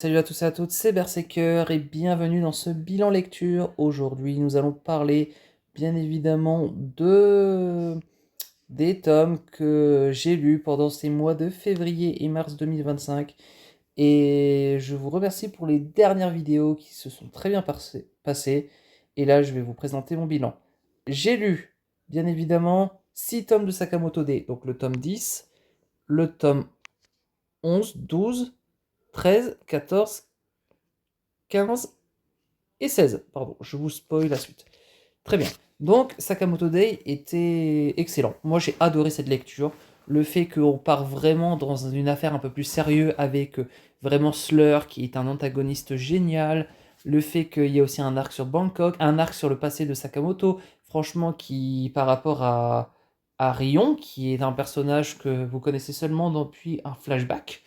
Salut à tous et à toutes, c'est Berserker et bienvenue dans ce bilan lecture. Aujourd'hui, nous allons parler bien évidemment des tomes que j'ai lus pendant ces mois de février et mars 2025. Et je vous remercie pour les dernières vidéos qui se sont très bien passées. Et là, je vais vous présenter mon bilan. J'ai lu, bien évidemment, 6 tomes de Sakamoto Days, donc le tome 10, le tome 11, 12, 13, 14, 15 et 16. Pardon, je vous spoil la suite. Très bien. Donc, Sakamoto Day était excellent. Moi, j'ai adoré cette lecture. Le fait qu'on part vraiment dans une affaire un peu plus sérieuse avec vraiment Slur, qui est un antagoniste génial. Le fait qu'il y ait aussi un arc sur Bangkok, un arc sur le passé de Sakamoto, franchement, qui, par rapport à Rion, qui est un personnage que vous connaissez seulement depuis un flashback,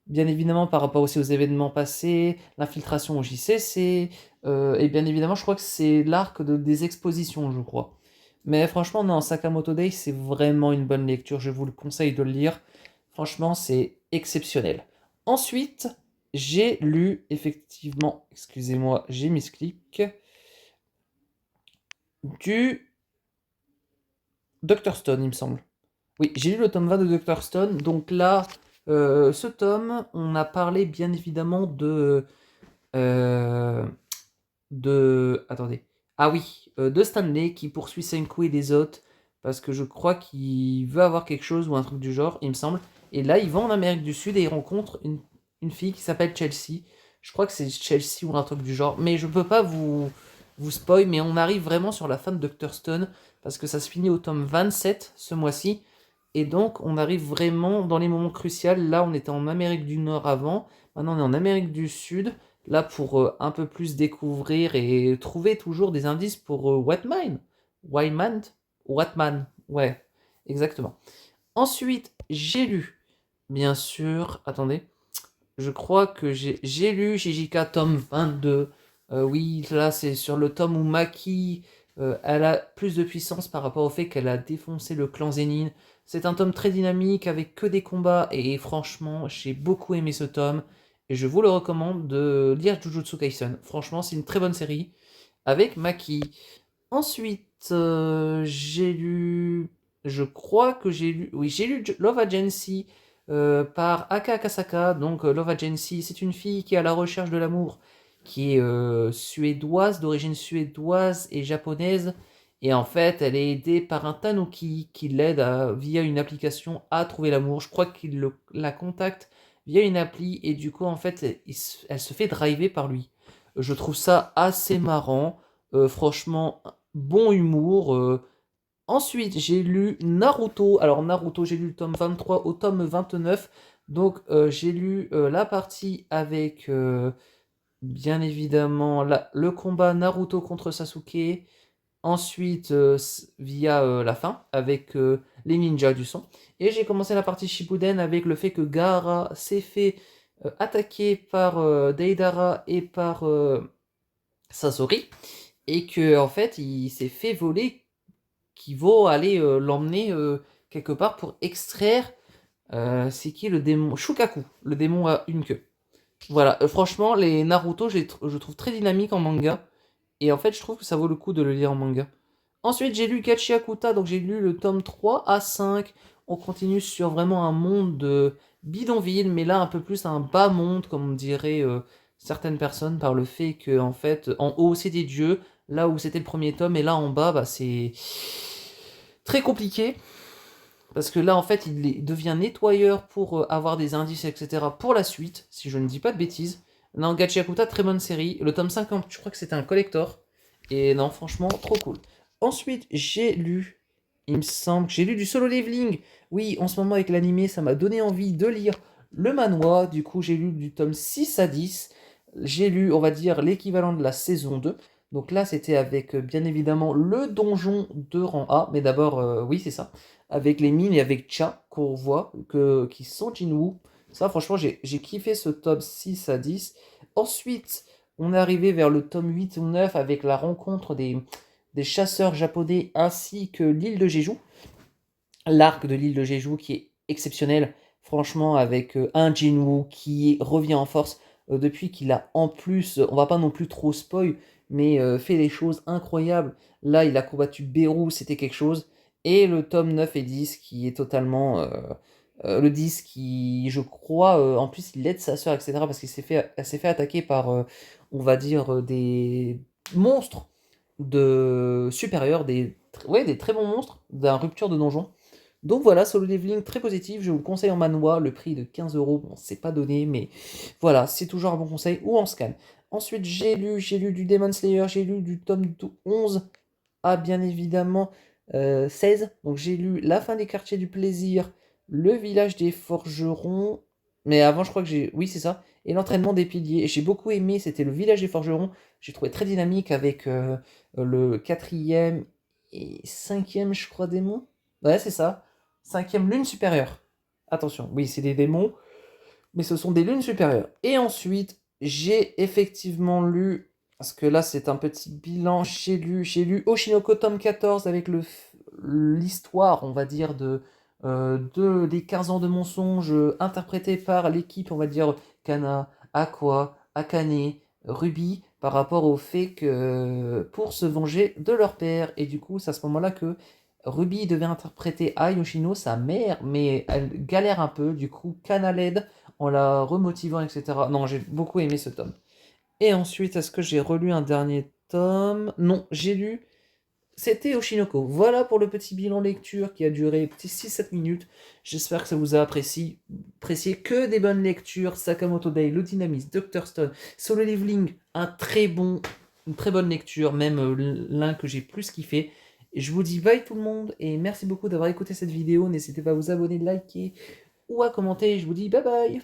bien évidemment par rapport aussi aux événements passés, l'infiltration au JCC, et bien évidemment je crois que c'est l'arc des expositions, je crois. Mais franchement, non, Sakamoto Days, c'est vraiment une bonne lecture, je vous le conseille de le lire. Franchement, c'est exceptionnel. Ensuite, j'ai lu, effectivement, excusez-moi, j'ai mis ce clic, du Dr. Stone, il me semble. Oui, j'ai lu le tome 20 de Dr. Stone, donc là, ce tome, on a parlé bien évidemment Euh, Attendez. Ah oui, de Stanley qui poursuit Senku et les autres parce que je crois qu'il veut avoir quelque chose ou un truc du genre, il me semble. Et là, il va en Amérique du Sud et il rencontre une fille qui s'appelle Chelsea. Je crois que c'est Chelsea ou un truc du genre. Mais je peux pas vous spoil, mais on arrive vraiment sur la fin de Dr. Stone parce que ça se finit au tome 27 ce mois-ci. Et donc, on arrive vraiment dans les moments cruciaux. Là, on était en Amérique du Nord avant. Maintenant, on est en Amérique du Sud. Là, pour un peu plus découvrir et trouver toujours des indices pour Whatman. Wyman. Whatman. Ouais, exactement. Ensuite, j'ai lu, bien sûr, attendez, je crois que j'ai lu JJK tome 22. Oui, là, c'est sur le tome où Maki, elle a plus de puissance par rapport au fait qu'elle a défoncé le clan Zenin. C'est un tome très dynamique avec que des combats et franchement, j'ai beaucoup aimé ce tome et je vous le recommande de lire Jujutsu Kaisen. Franchement, c'est une très bonne série avec Maki. Ensuite, j'ai lu, je crois que j'ai lu, oui, j'ai lu Love Agency par Aka Akasaka. Donc, Love Agency, c'est une fille qui est à la recherche de l'amour, qui est suédoise, d'origine suédoise et japonaise. Et en fait, elle est aidée par un tanuki qui l'aide via une application à trouver l'amour. Je crois qu'il la contacte via une appli et du coup, en fait, elle se fait driver par lui. Je trouve ça assez marrant. Franchement, bon humour. Ensuite, j'ai lu Naruto. Alors, Naruto, j'ai lu le tome 23 au tome 29. Donc, j'ai lu la partie avec, bien évidemment, le combat Naruto contre Sasuke. Ensuite, via la fin, avec les ninjas du son. Et j'ai commencé la partie Shippuden avec le fait que Gaara s'est fait attaquer par Deidara et par Sasori. Et que, en fait, il s'est fait voler qui vont aller l'emmener quelque part pour extraire. C'est qui le démon? Shukaku, le démon à une queue. Voilà, franchement, les Naruto, je trouve très dynamique en manga. Et en fait, je trouve que ça vaut le coup de le lire en manga. Ensuite, j'ai lu Gachiakuta, donc j'ai lu le tome 3 à 5. On continue sur vraiment un monde de bidonville, mais là un peu plus un bas monde, comme on dirait certaines personnes, par le fait que en fait, en haut c'est des dieux, là où c'était le premier tome, et là en bas, bah, c'est très compliqué. Parce que là, en fait, il devient nettoyeur pour avoir des indices, etc. pour la suite, si je ne dis pas de bêtises. Non, Gachiakuta, très bonne série. Le tome 50, je crois que c'était un collector. Et non, franchement, trop cool. Ensuite, j'ai lu, il me semble que j'ai lu du solo leveling. Oui, en ce moment, avec l'animé, ça m'a donné envie de lire le manhwa. Du coup, j'ai lu du tome 6 à 10. J'ai lu, on va dire, l'équivalent de la saison 2. Donc là, c'était avec, bien évidemment, le donjon de rang A. Mais d'abord, oui, c'est ça avec les mines et avec Cha qu'on voit, qui sont Jinwoo. Ça, franchement, j'ai kiffé ce tome 6 à 10. Ensuite, on est arrivé vers le tome 8 ou 9 avec la rencontre des chasseurs japonais ainsi que l'île de Jeju. L'arc de l'île de Jeju qui est exceptionnel, franchement, avec un Jinwoo qui revient en force. depuis qu'il a en plus, on va pas non plus trop spoil, mais fait des choses incroyables. Là, il a combattu Beru, c'était quelque chose. Et le tome 9 et 10 qui est totalement... le 10 qui, je crois, en plus il aide sa sœur, etc. Parce elle s'est fait attaquer par, on va dire, des monstres supérieurs, ouais, des très bons monstres, d'un rupture de donjon. Donc voilà, Solo Leveling très positif, je vous le conseille en manhwa, le prix de 15 €, bon c'est pas donné, mais voilà, c'est toujours un bon conseil, ou en scan. Ensuite j'ai lu du Demon Slayer, j'ai lu du tome 11 à bien évidemment 16, donc j'ai lu La fin des quartiers du plaisir, Le village des forgerons, mais avant je crois que j'ai, oui c'est ça, et L'entraînement des piliers, et j'ai beaucoup aimé, c'était Le village des forgerons, j'ai trouvé très dynamique avec le quatrième et cinquième je crois démon, ouais c'est ça. Cinquième lune supérieure. Attention, oui, c'est des démons, mais ce sont des lunes supérieures. Et ensuite, j'ai effectivement lu, parce que là c'est un petit bilan, j'ai lu Oshinoko tome 14 avec l'histoire, on va dire, des 15 ans de mensonges interprétés par l'équipe, on va dire, Kana, Aqua, Akane, Ruby, par rapport au fait que pour se venger de leur père. Et du coup, c'est à ce moment-là que Ruby devait interpréter Ai Yoshino, sa mère, mais elle galère un peu, du coup, Kana l'aide en la remotivant, etc. Non, j'ai beaucoup aimé ce tome. Et ensuite, est-ce que j'ai relu un dernier tome? Non, j'ai lu. C'était Oshinoko. Voilà pour le petit bilan lecture qui a duré 6-7 minutes. J'espère que ça vous a apprécié. Que des bonnes lectures. Sakamoto Day, le Dynamisme, Dr. Stone, Solo Leveling, une très bonne lecture, même l'un que j'ai plus kiffé. Et je vous dis bye tout le monde et merci beaucoup d'avoir écouté cette vidéo. N'hésitez pas à vous abonner, liker ou à commenter. Je vous dis bye bye.